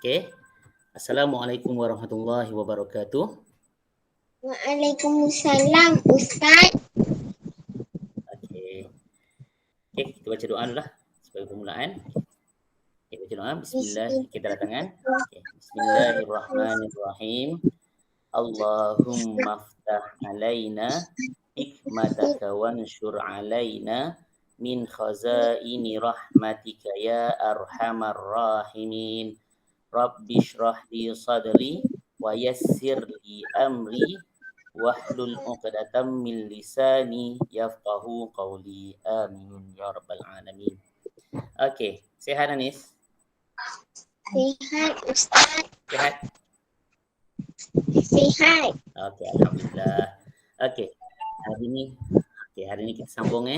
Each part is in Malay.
Okey. Assalamualaikum warahmatullahi wabarakatuh. Waalaikumsalam, Ustaz. Okey. Okey, kita baca doa dululah sebagai permulaan. Okey, baca doa. Bismillah. Kita tanda tangan. Okey. Bismillahirrahmanirrahim. Allahumma ftah alaina hikmataka wanshur alaina min khazaini rahmatika ya arhamar rahimin. Rabbi shrah li sadri wa yassir li amri wahlul 'uqdatam min lisani yafqahu qawli. Amin ya rabbal alamin. Okey, sihat Anis? Sihat, Ustaz. Sihat? Sihat. Okey, alhamdulillah. Okey. Hari ni kita sambung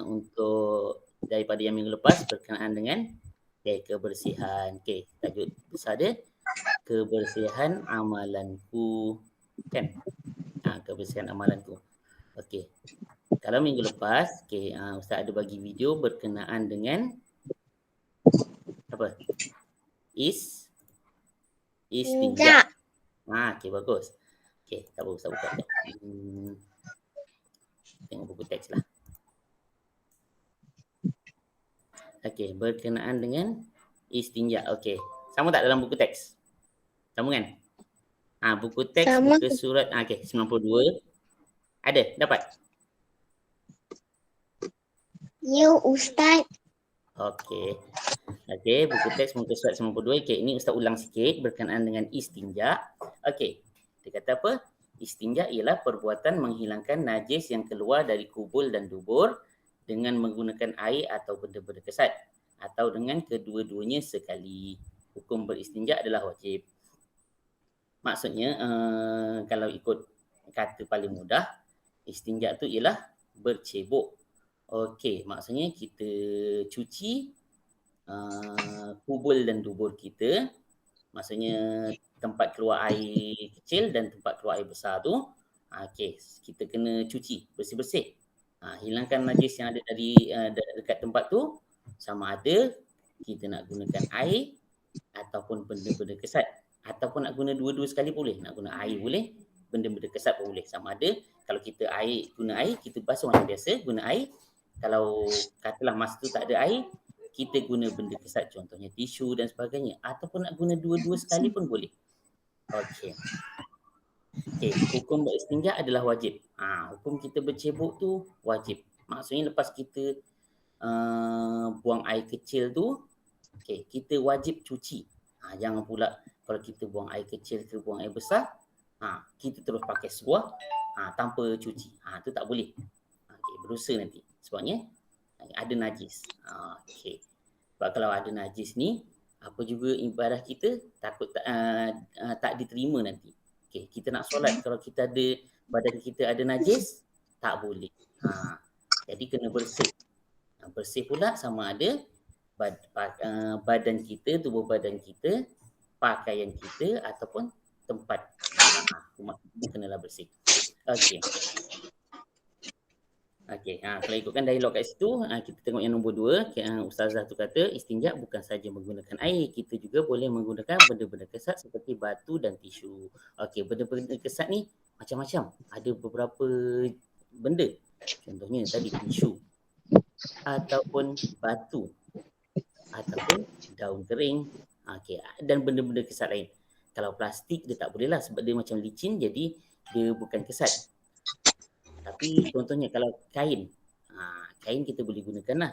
untuk daripada yang minggu lepas berkenaan dengan kebersihan. Okey, tajuk besar dia kebersihan amalanku. Kan? Kebersihan amalanku. Okey. Kalau minggu lepas, Ustaz ada bagi video berkenaan dengan apa? Istinja. Okey, bagus. Okey, tak apa Ustaz buka. Tengok buku teks lah. Okey, berkenaan dengan istinja. Okey. Sama tak dalam buku teks? Sama kan? Buku teks, Sama. buku surat, okey, 92. Ada? Dapat? Ya, Ustaz. Okey. Okey, buku teks muka surat 92. Okey, ini Ustaz ulang sikit berkenaan dengan istinja. Okey. Dia kata apa? Istinja ialah perbuatan menghilangkan najis yang keluar dari kubul dan dubur dengan menggunakan air atau benda-benda kesat atau dengan kedua-duanya sekali. Hukum beristinja adalah wajib. Maksudnya kalau ikut kata paling mudah, istinja tu ialah bercebok. Okey, maksudnya kita cuci kubul dan dubur kita, maksudnya tempat keluar air kecil dan tempat keluar air besar tu, okey, kita kena cuci bersih-bersih. Hilangkan najis yang ada dari dekat tempat tu, sama ada kita nak gunakan air ataupun benda-benda kesat, ataupun nak guna dua-dua sekali boleh. Nak guna air boleh, benda-benda kesat pun boleh. Sama ada kalau kita guna air, kita basuh macam biasa, guna air. Kalau katalah masa tu tak ada air, kita guna benda kesat, contohnya tisu dan sebagainya. Ataupun nak guna dua-dua sekali pun boleh. Okey. Okey, hukum beristinja adalah wajib. Hukum kita bercebok tu wajib. Maksudnya lepas kita buang air kecil tu, okey, kita wajib cuci. Jangan pula kalau kita buang air kecil ke buang air besar, kita terus pakai sebuah tanpa cuci. Tu tak boleh. Okey, berdosa nanti. Sebabnya ada najis. Okey. Sebab kalau ada najis ni, apa juga ibadah kita takut tak diterima nanti. Okey, kita nak solat kalau kita ada badan kita ada najis, tak boleh. Jadi kena bersih. Bersih pula sama ada badan kita, tubuh badan kita, pakaian kita ataupun tempat rumah kita kenalah bersih. Okey. Okey, kalau ikutkan dialog kat situ, kita tengok yang nombor 2. Ustazah tu kata istinja bukan saja menggunakan air, kita juga boleh menggunakan benda-benda kesat seperti batu dan tisu. Okey, benda-benda kesat ni macam-macam. Ada beberapa benda. Contohnya tadi tisu ataupun batu ataupun daun kering. Okey, dan benda-benda kesat lain. Kalau plastik dia tak boleh lah sebab dia macam licin, jadi dia bukan kesat. Tapi contohnya kalau kain, kain kita boleh gunakan lah.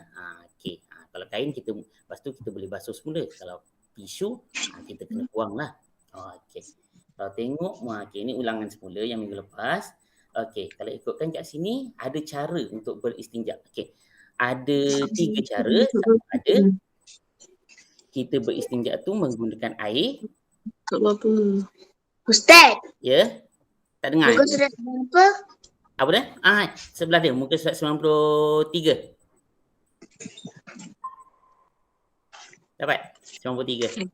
Okey, kalau kain kita, lepas tu kita boleh basuh semula. Kalau tisu, kita kena buang lah. Okey, kalau tengok, okey, ini ulangan semula yang minggu lepas. Okey, kalau ikutkan kat sini, ada cara untuk beristinja. Okey, ada 3 cara. Satu ada, kita beristinja tu menggunakan air. Tak apa. Ustaz. Ya? Tak dengar? Muka surat berapa? Apa dah? Sebelah dia, muka surat 93. Dapat? 93.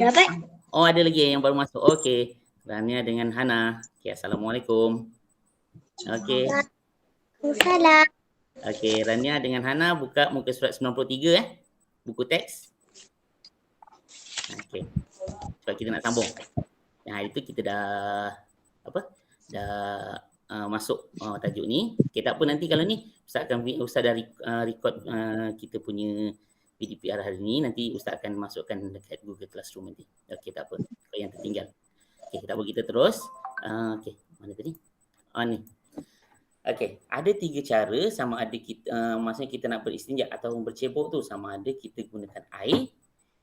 Dapat? Oh, ada lagi yang baru masuk. Okey. Rania dengan Hana. Okey, Assalamualaikum. Okey. Waalaikumsalam. Okey, Rania dengan Hana buka muka surat 93 buku teks. Okey. Sebab kita nak sambung. Yang hari tu kita dah masuk tajuk ni. Okey, tak apa, nanti kalau ni Ustaz dah record kita punya PDPR hari ni, nanti Ustaz akan masukkan dekat Google Classroom nanti. Okey, tak apa. Kalau yang tertinggal. Okey, tak apa, kita terus. Okey, mana tadi? Ni. Okey, ada 3 cara sama ada kita maksudnya kita nak beristinja atau bercebok tu, sama ada kita gunakan air,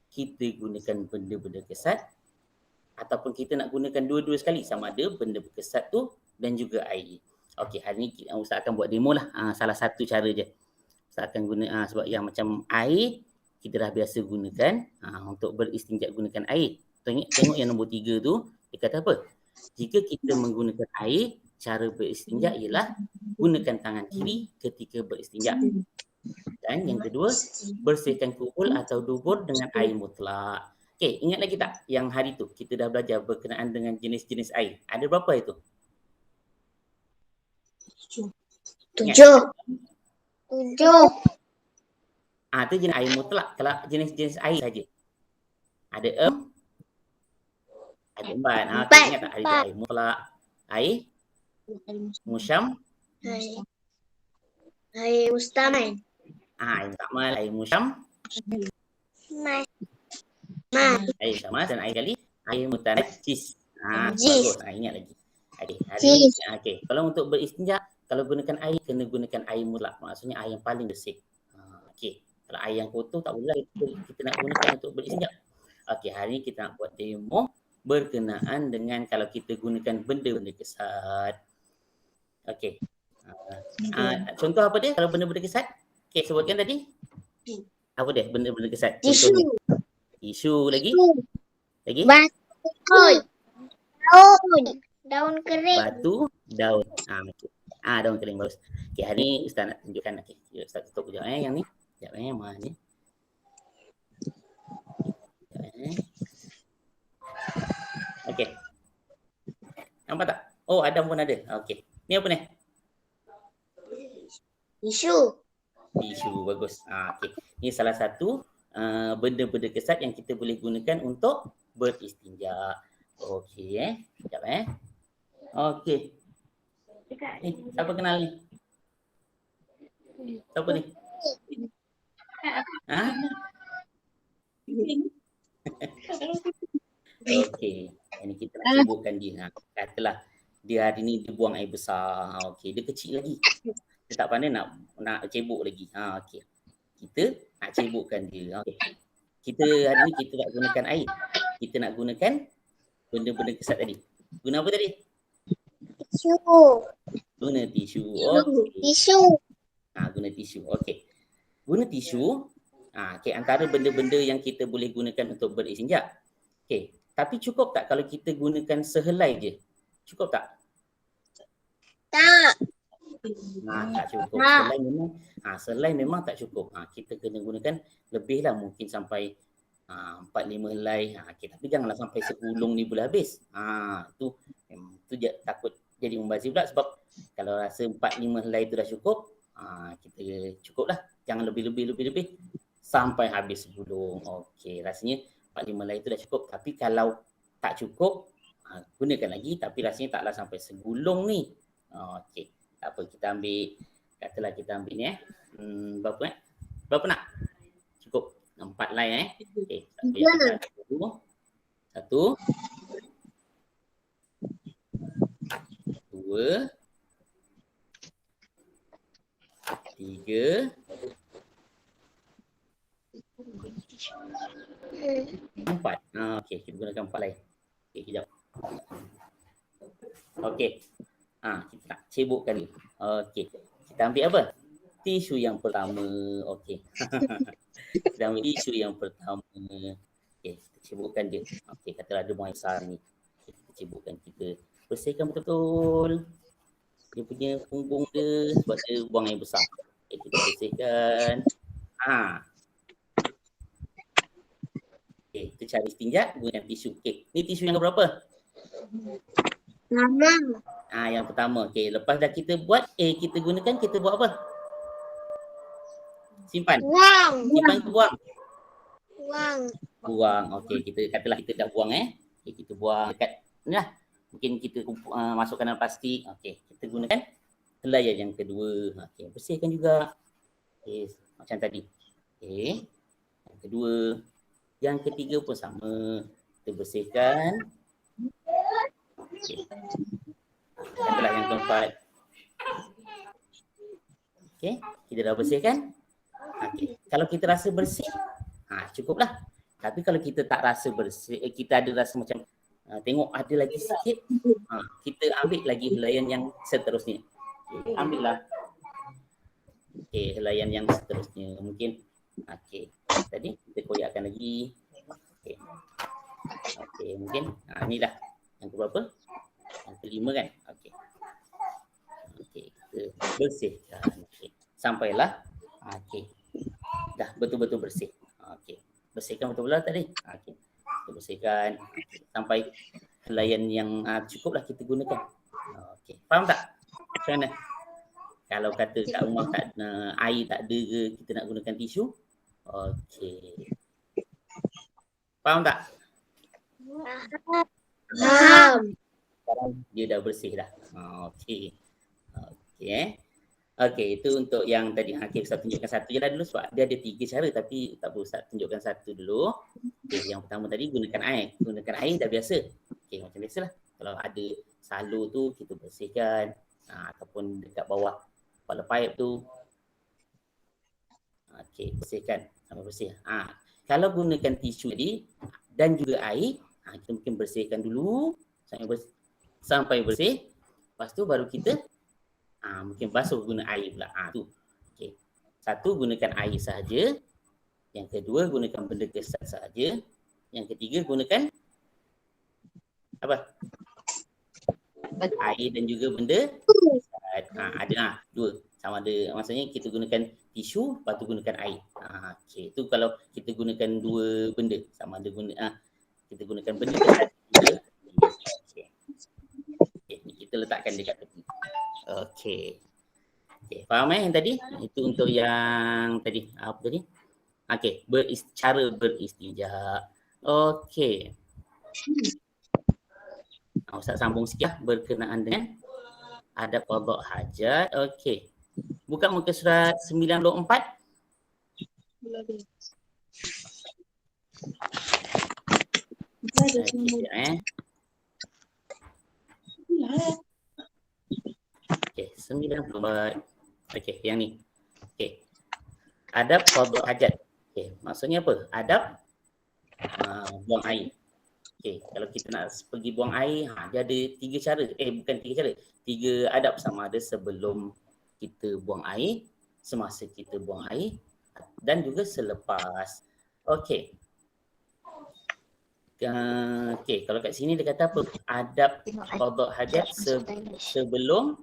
kita gunakan benda-benda kesat, ataupun kita nak gunakan dua-dua sekali, sama ada benda berkesat tu dan juga air. Okey, hari ni Ustaz akan buat demo lah. Salah satu cara je. Ustaz akan guna sebab yang macam air kita dah biasa gunakan untuk beristinja gunakan air. Tengok yang nombor 3 tu, dia kata apa? Jika kita menggunakan air, cara beristinja ialah gunakan tangan kiri ketika beristinja. Dan yang kedua, bersihkan kubul atau dubur dengan air mutlak. Okey, ingat lagi tak yang hari tu kita dah belajar berkenaan dengan jenis-jenis air? Ada berapa itu? 7. Tu jenis air mutlak. Kalau jenis-jenis air saja. Ada ada 4. Okay, ingat tak? Ada air mutlak, air musyam, Air mustamal. air mustamal, air musyam, air sama dan air kali, air mutanajjis. Bagus. Ingat lagi. Okey. Kalau untuk beristinja, kalau gunakan air, kena gunakan air mutlak. Maksudnya air yang paling bersih. Okey. Kalau air yang kotor tak boleh kita nak gunakan untuk beristinja. Okey, hari ni kita nak buat demo berkenaan dengan kalau kita gunakan benda-benda kesat. Okey. Contoh apa dia kalau benda-benda kesat? Okey, sebutkan tadi. Apa dia benda-benda kesat? Tisu lagi? Lagi? Batu. Daun kering. Batu, daun. Okay. Daun kering bagus. Okey, hari ni Ustaz nak tunjukkan. Okey, Ustaz tutup kejap yang ni. Sekejap mana ni? Okey. Nampak tak? Oh, Adam pun ada. Okey. Ni apa ni? Tisu. Tisu, bagus. Okey. Ni salah satu benda-benda kesat yang kita boleh gunakan untuk beristinja. Okey sekejap Okey. Siapa kenal ni? Siapa ni? Okey. Ini kita nak sebutkan dia. Katalah dia hari ni dia buang air besar. Okey, dia kecil lagi. Dia tak pandai nak cebok lagi. Okey. Kita nak cebokkan dia. Okey. Kita hari ni kita tak gunakan air. Kita nak gunakan benda-benda kesat tadi. Guna apa tadi? Tisu. Guna tisu. Okey. Tisu. Guna tisu. Okey. Guna tisu. Okey, antara benda-benda yang kita boleh gunakan untuk beristinja. Okey. Tapi cukup tak kalau kita gunakan sehelai je? Cukup tak? Tak. Tak cukup. Selai memang tak cukup. Kita kena gunakan lebih lah, mungkin sampai 4-5 helai. Okay, tapi janganlah sampai segulung ni boleh habis. Tu takut jadi membazir pula, sebab kalau rasa 4-5 helai tu dah cukup, kita cukup lah. Jangan lebih sampai habis segulung. Okey, rasanya 4-5 helai tu dah cukup. Tapi kalau tak cukup, gunakan lagi, tapi rasanya taklah sampai segulung ni. Okey, tak apa, kita ambil, katalah kita ambil ni berapa berapa nak? Cukup 4 helai Okey, satu, 2, 3, 4. Okey, kita gunakan 4 helai. Okey, kejap. Okey. Kita nak cebokkan dia. Okey. Kita ambil apa? Tisu yang pertama. Okey. Kita ambil tisu yang pertama. Okey, kita cebokkan dia. Okey, katalah ada buang air besar ni. Okay, kita cebokkan, kita bersihkan betul-betul. Dia punya punggung dia sebab dia buang air besar. Okay, kita bersihkan. Okay, kita cari istinja gunakan tisu. Okay, ni tisu yang berapa? 6. Yang pertama. Okay, lepas dah kita buat, kita gunakan, kita buat apa? Simpan. Buang. Simpan ke buang? Buang. buang. Okey, kita katalah kita dah buang Okey, kita buang dekat ni lah. Mungkin kita masukkan dalam plastik. Okey, kita gunakan helaian yang kedua. Okey, bersihkan juga. Okey, macam tadi. Okey. Yang kedua, yang ketiga pun sama. Kita bersihkan. Okey. Katalah yang keempat. Okey, kita dah bersihkan. Okey, kalau kita rasa bersih, cukuplah. Tapi kalau kita tak rasa bersih, kita ada rasa macam tengok ada lagi sikit, kita ambil lagi helaian yang seterusnya. Okay, ambillah. Okey, helaian yang seterusnya. Mungkin okey. Tadi kita koyakkan lagi. Okey. Okey, mungkin inilah yang keberapa? Yang kelima kan? Okey. Okey, kita bersihkan. Okey. Sampailah okey. Dah betul-betul bersih. Okey. Bersihkan betul-betul tadi. Okey. Kita bersihkan sampai helaian yang cukuplah kita gunakan. Okey. Faham tak? Macam mana? Kalau kata kat rumah tak air tak ada ke, kita nak gunakan tisu. Okey. Faham tak? Faham. Sekarang dia dah bersih dah. Okey. Okey Okey, itu untuk yang tadi. Okey, Ustaz tunjukkan satu je lah dulu sebab dia ada 3 cara tapi tak perlu Ustaz tunjukkan satu dulu. Okey, yang pertama tadi gunakan air. Gunakan air dah biasa. Okey, macam biasalah. Kalau ada salur tu kita bersihkan ataupun dekat bawah kepala paip tu. Okey, bersihkan sampai bersih. Kalau gunakan tisu tadi dan juga air, kita mungkin bersihkan dulu sampai bersih. Lepas tu baru kita mungkin basuh guna air pula. Tu. Okey. Satu, gunakan air sahaja. Yang kedua, gunakan benda kesat sahaja. Yang ketiga, gunakan apa? Air dan juga benda kesat. Ada dua. Sama ada, maksudnya kita gunakan tisu, lepas tu gunakan air. Okey. Itu kalau kita gunakan dua benda. Sama ada kita gunakan benda kesat juga. Okey. Okey, ni kita letakkan dekat tepi. Okey. Okey, faham yang tadi? Itu untuk yang tadi. Apa tadi? Okey, cara beristijah. Okey. Ustaz sambung sikit lah berkenaan dengan adab qada hajat. Okey. Buka muka surat 94. Okey, Okey, 94. Okey, yang ni. Okey. Adab qada hajat. Okey, maksudnya apa? Adab buang air. Okey, kalau kita nak pergi buang air, dia ada 3 cara. Bukan 3 cara. 3 adab, sama ada sebelum kita buang air, semasa kita buang air dan juga selepas. Okey. Okey, kalau kat sini dia kata apa? Adab qada hajat sebelum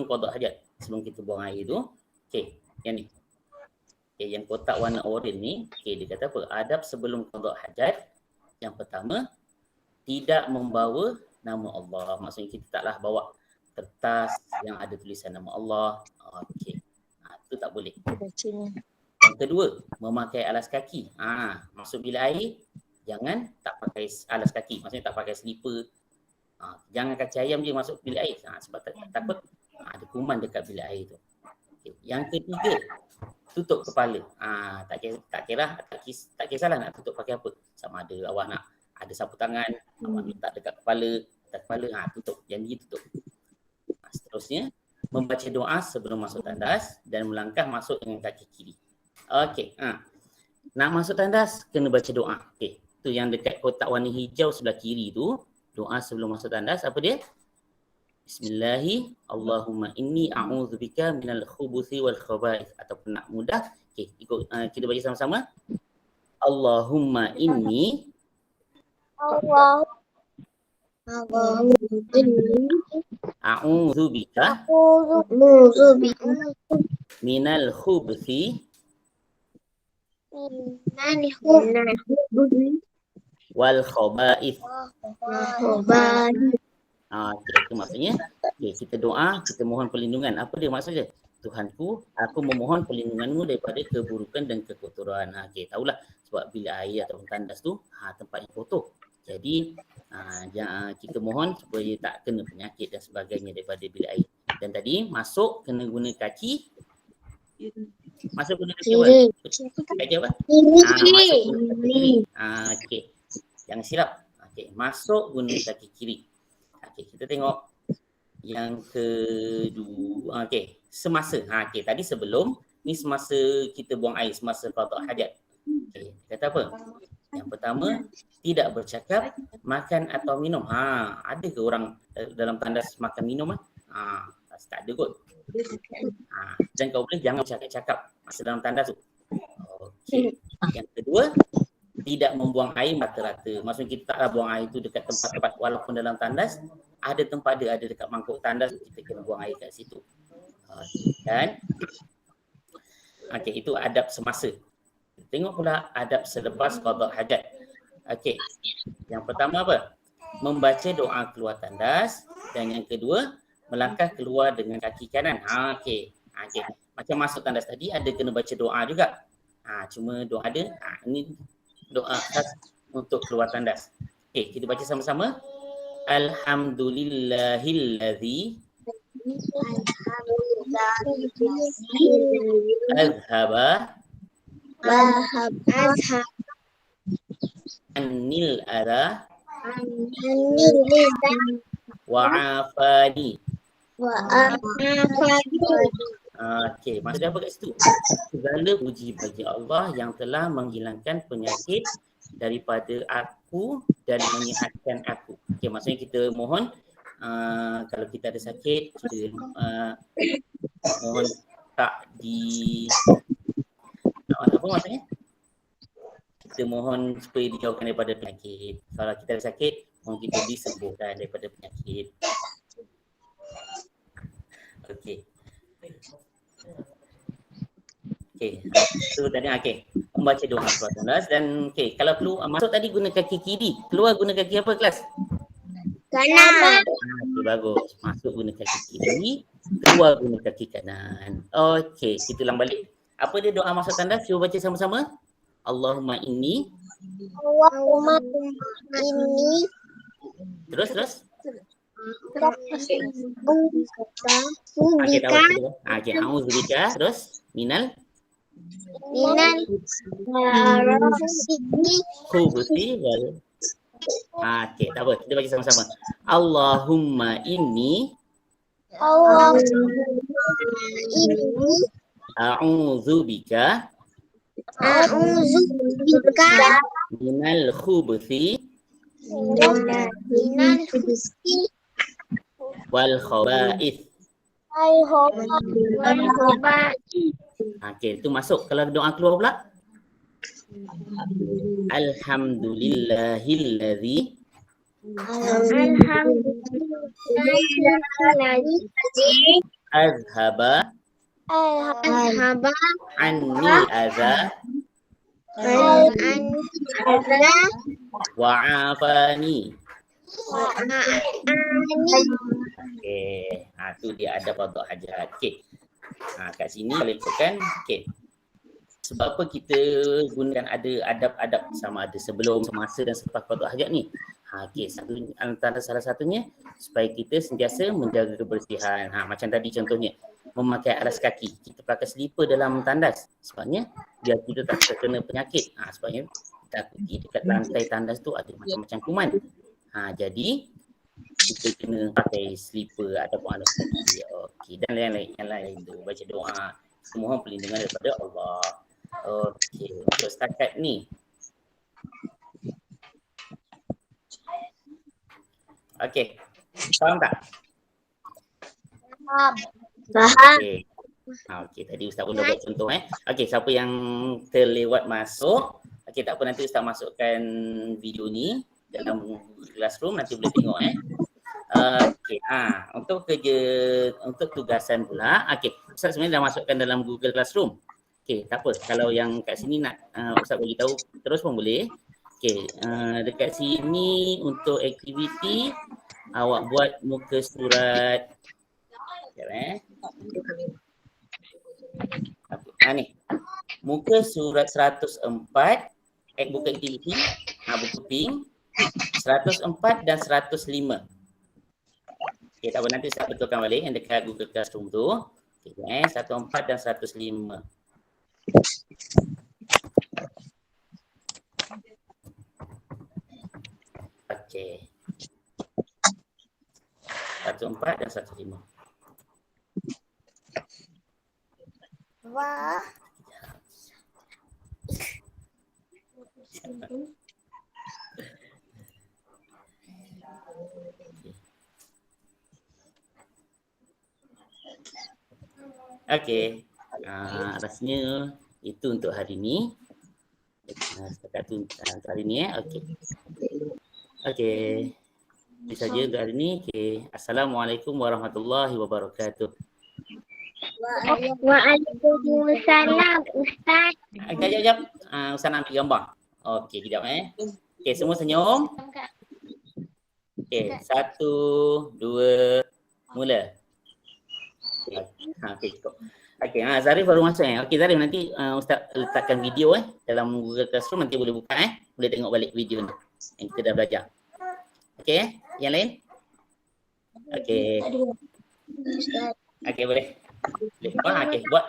qada hajat, sebelum kita buang air tu. Okey, yang ni. Okey, yang kotak warna oranye ni, okey, dia kata apa? Adab sebelum qada hajat. Yang pertama, tidak membawa nama Allah. Maksudnya kita taklah bawa kertas yang ada tulisan nama Allah. Okey. Itu tak boleh. Yang kedua, memakai alas kaki. Masuk bilik air, jangan tak pakai alas kaki. Maksudnya tak pakai slipper. Jangan kacang ayam je masuk bilik air. Sebab takut ada kuman dekat bilik air tu. Okay. Yang ketiga, tutup kepala. Tak kisahlah nak tutup pakai apa. Sama ada awak nak ada sapu tangan, awak letak dekat kepala, atas kepala, tutup. Jangan tutup. Seterusnya, membaca doa sebelum masuk tandas dan melangkah masuk dengan kaki kiri. Okey. Nak masuk tandas, kena baca doa. Okey. Tu yang dekat kotak warna hijau sebelah kiri tu, doa sebelum masuk tandas, apa dia? Bismillahi, Allahumma inni a'udzubika minal khubuthi wal khaba'ith. Ataupun nak mudah, okey, ikut kita baca sama-sama. Allahumma inni a'udzubika minal khubuthi wal khaba'ith. Okey, itu maksudnya kita doa, kita mohon perlindungan. Apa dia maksudnya? Tuhanku, aku memohon perlindunganmu daripada keburukan dan kekotoran. Okey, tahulah sebab bilik air ataupun tandas tu tempat yang kotor. Jadi kita mohon supaya tak kena penyakit dan sebagainya daripada bilik air. Dan tadi masuk kena guna kaki. Masuk guna kaki apa? Kaki apa? Masuk guna kaki kiri. Okey. Jangan silap. Okey, masuk guna kaki kiri. Okey, kita tengok yang kedua. Okey, semasa. Okey, tadi sebelum ni semasa kita buang air, semasa qada hajat. Okey, kata apa? Yang pertama, tidak bercakap, makan atau minum. Ada ke orang dalam tandas makan minum tak ada kot. Dan kau boleh jangan cakap-cakap masa dalam tandas tu. Okey. Yang kedua, tidak membuang air rata-rata. Maksudnya kita taklah buang air tu dekat tempat-tempat walaupun dalam tandas, ada tempat ada dekat mangkuk tandas kita kena buang air kat situ. Dan itu adab semasa. Tengok pula adab selepas qada hajat. Okey. Yang pertama apa? Membaca doa keluar tandas, dan yang kedua melangkah keluar dengan kaki kanan. Okey. Macam masuk tandas tadi ada kena baca doa juga. Cuma doa ada. Ini doa khas untuk keluar tandas. Okey, kita baca sama-sama. Alhamdulillahillazi azhaba annil adha wa'afani. Okey, maksud apa kat situ? Segala puji bagi Allah yang telah menghilangkan penyakit daripada aku dan menyihatkan aku. Okey, maksudnya kita mohon kalau kita ada sakit, kita mohon tak apa maksudnya? Kita mohon supaya dijauhkan daripada penyakit. Kalau kita ada sakit, mohon kita disembuhkan daripada penyakit. Okey. Okey, itu tadi membaca doa keluar tandas. Dan kalau keluar masuk tadi guna kaki kiri, keluar guna kaki apa kelas? Kanan. Okey, bagus. Masuk guna kaki kiri, keluar guna kaki kanan. Okey, kita ulang balik. Apa dia doa masuk tandas? Cuba baca sama-sama. Allahumma inni. Terus. Okey, a'udzubika. Terus minal khubuthi wal. Okey, tak apa. Kita baca sama-sama. Allahumma inni a'udzubika minal khubuthi wal khaba'ith. Okey, itu masuk. Kalau doa keluar pula. Alhamdulillahilladzi azhaba annil adza wa'afani. Itu dia ada qada hajat. Okey. Kat sini boleh ikutkan. Okey. Sebab apa kita gunakan ada adab-adab sama ada sebelum, semasa dan selepas qada hajat ni? Okey, antara salah satunya supaya kita sentiasa menjaga kebersihan. Macam tadi contohnya, memakai alas kaki. Kita pakai slipper dalam tandas. Sebabnya biar kita tak terkena penyakit. Sebabnya takuti dekat lantai tandas tu ada macam-macam kuman. Jadi kita kena pakai slipper ataupun alas kaki. Okey, dan yang lain tu baca doa, mohon perlindungan daripada Allah. Okey, untuk setakat ni. Okey. Faham tak? Faham. Okey, tadi Ustaz pun dah buat contoh Okey, siapa yang terlewat masuk, okey tak apa, nanti Ustaz masukkan video ni dalam Classroom, nanti boleh tengok Okey, untuk tugasan pula. Okey, Ustaz sebenarnya dah masukkan dalam Google Classroom. Okey, tak apa. Kalau yang kat sini nak Ustaz bagi tahu terus pun boleh. Okey, dekat sini untuk aktiviti awak buat muka surat. Sekejap Ni. Muka surat 104, buka aktiviti, buku pink, 104 dan 105. Okay, tak apa, nanti saya betulkan balik yang dekat Google Classroom tu. Okay, 104 dan 105. Okay. 104 dan 105. Wah. Okey. Rasanya itu untuk hari ni. Setakat tu untuk hari ni Okey. Okey. Itu saja untuk hari ni. Okey. Assalamualaikum warahmatullahi wabarakatuh. Waalaikumsalam, Ustaz. Sekejap. Ustaz nak ambil gambar. Okey, kejap Okey, semua senyum. Okey, 1, 2, mula. Okey, cukup. Okey, Zarif baru masuk Okey, Zarif nanti Ustaz letakkan video dalam Google Classroom, nanti boleh buka boleh tengok balik video ni yang kita dah belajar. Okey, yang lain? Okey. Okey, boleh. Boleh. Okey, buat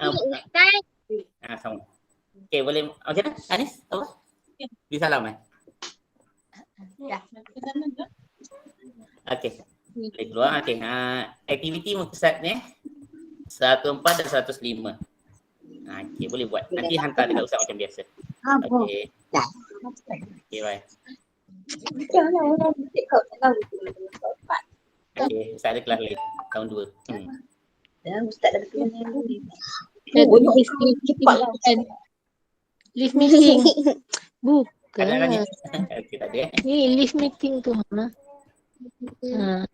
sama. Okey, boleh. Okey dah? Anis, apa? Beri salam Ya. Okey. Boleh keluar. Okey. Aktiviti muka surat ni 104 dan 105. Okey, boleh buat. Nanti hantar dekat Ustaz macam biasa. Okey. Okey, bye. Okey, Ustaz ada kelas lain. Tahun 2. Ustaz dah kelas yang Cepatlah kan. Live meeting. Bukan. Kadang-kadang okey, tak ada Ni live meeting tu mana? Ha.